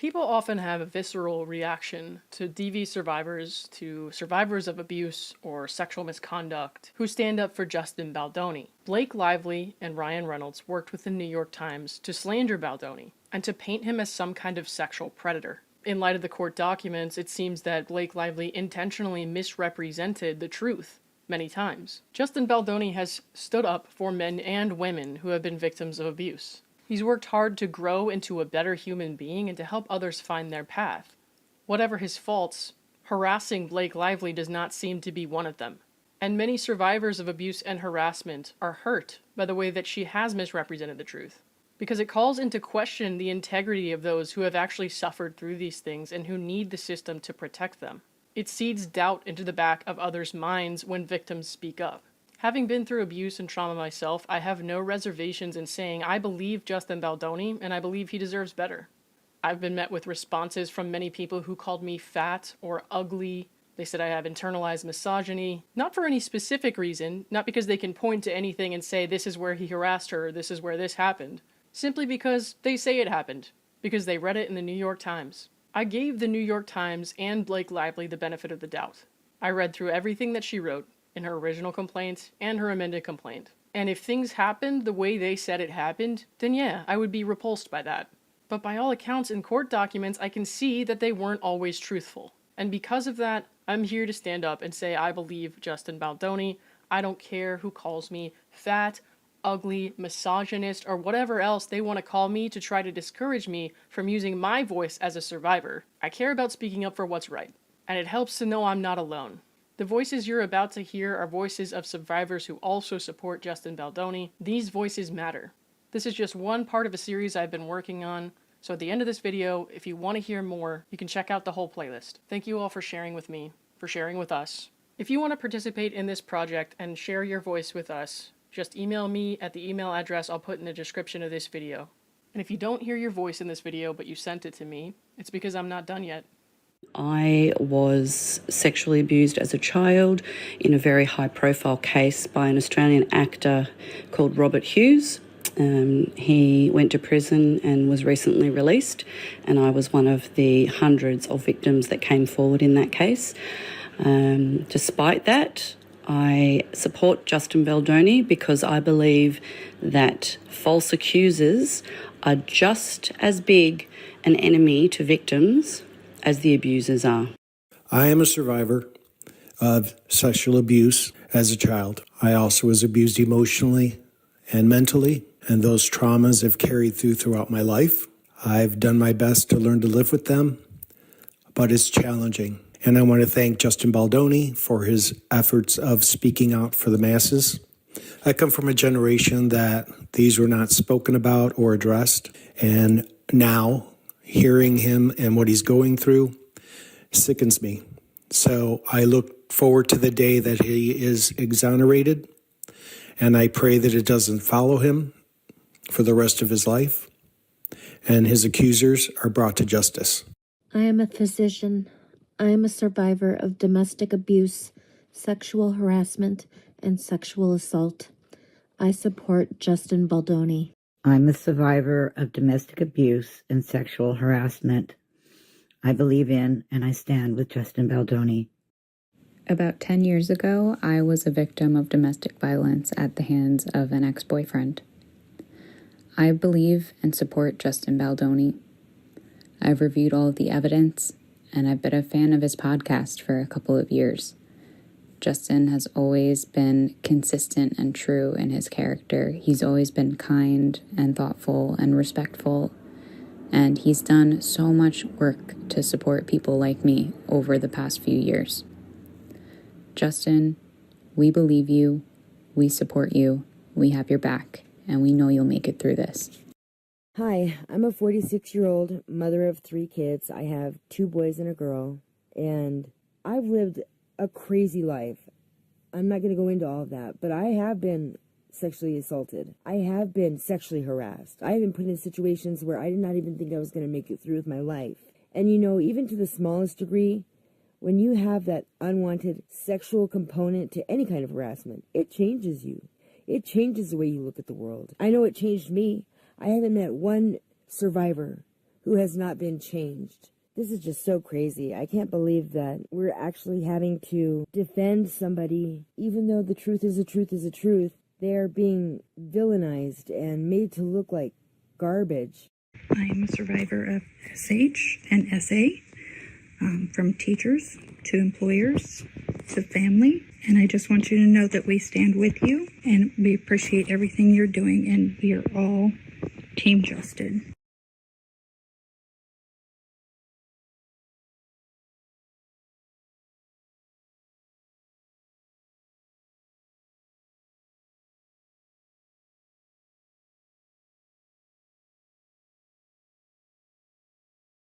People often have a visceral reaction to DV survivors, to survivors of abuse or sexual misconduct who stand up for Justin Baldoni. Blake Lively and Ryan Reynolds worked with the New York Times to slander Baldoni and to paint him as some kind of sexual predator. In light of the court documents, it seems that Blake Lively intentionally misrepresented the truth many times. Justin Baldoni has stood up for men and women who have been victims of abuse. He's worked hard to grow into a better human being and to help others find their path. Whatever his faults, harassing Blake Lively does not seem to be one of them. And many survivors of abuse and harassment are hurt by the way that she has misrepresented the truth, because it calls into question the integrity of those who have actually suffered through these things and who need the system to protect them. It seeds doubt into the back of others' minds when victims speak up. Having been through abuse and trauma myself, I have no reservations in saying I believe Justin Baldoni and I believe he deserves better. I've been met with responses from many people who called me fat or ugly. They said I have internalized misogyny, not for any specific reason, not because they can point to anything and say this is where he harassed her or this is where this happened, simply because they say it happened, because they read it in the New York Times. I gave the New York Times and Blake Lively the benefit of the doubt. I read through everything that she wrote, in her original complaint and her amended complaint. And if things happened the way they said it happened, then yeah, I would be repulsed by that. But by all accounts in court documents, I can see that they weren't always truthful. And because of that, I'm here to stand up and say I believe Justin Baldoni. I don't care who calls me fat, ugly, misogynist, or whatever else they want to call me to try to discourage me from using my voice as a survivor. I care about speaking up for what's right. And it helps to know I'm not alone. The voices you're about to hear are voices of survivors who also support Justin Baldoni. These voices matter. This is just one part of a series I've been working on, so at the end of this video, if you want to hear more, you can check out the whole playlist. Thank you all for sharing with me, for sharing with us. If you want to participate in this project and share your voice with us, just email me at the email address I'll put in the description of this video. And if you don't hear your voice in this video but you sent it to me, it's because I'm not done yet. I was sexually abused as a child in a very high-profile case by an Australian actor called Robert Hughes. He went to prison and was recently released, and I was one of the hundreds of victims that came forward in that case. Despite that, I support Justin Baldoni because I believe that false accusers are just as big an enemy to victims as the abusers are. I am a survivor of sexual abuse as a child. I also was abused emotionally and mentally, and those traumas have carried throughout my life. I've done my best to learn to live with them, but it's challenging. And I want to thank Justin Baldoni for his efforts of speaking out for the masses. I come from a generation that these were not spoken about or addressed, and now hearing him and what he's going through sickens me. So I look forward to the day that he is exonerated, and I pray that it doesn't follow him for the rest of his life, and his accusers are brought to justice. I am a physician. I am a survivor of domestic abuse, sexual harassment, and sexual assault. I support Justin Baldoni. I'm a survivor of domestic abuse and sexual harassment. I believe in and I stand with Justin Baldoni. About 10 years ago, I was a victim of domestic violence at the hands of an ex-boyfriend. I believe and support Justin Baldoni. I've reviewed all of the evidence, and I've been a fan of his podcast for a couple of years. Justin has always been consistent and true in his character. He's always been kind and thoughtful and respectful, and he's done so much work to support people like me over the past few years. Justin, we believe you, we support you, we have your back, and we know you'll make it through this. Hi, I'm a 46-year-old mother of 3 kids. I have 2 boys and a girl, and I've lived a crazy life. I'm not going to go into all of that, but I have been sexually assaulted. I have been sexually harassed. I have been put in situations where I did not even think I was going to make it through with my life. And you know, even to the smallest degree, when you have that unwanted sexual component to any kind of harassment, it changes you. It changes the way you look at the world. I know it changed me. I haven't met one survivor who has not been changed. This is just so crazy. I can't believe that we're actually having to defend somebody, even though the truth is the truth is the truth. They are being villainized and made to look like garbage. I am a survivor of SH and SA, from teachers to employers to family. And I just want you to know that we stand with you and we appreciate everything you're doing, and we are all Team Justin.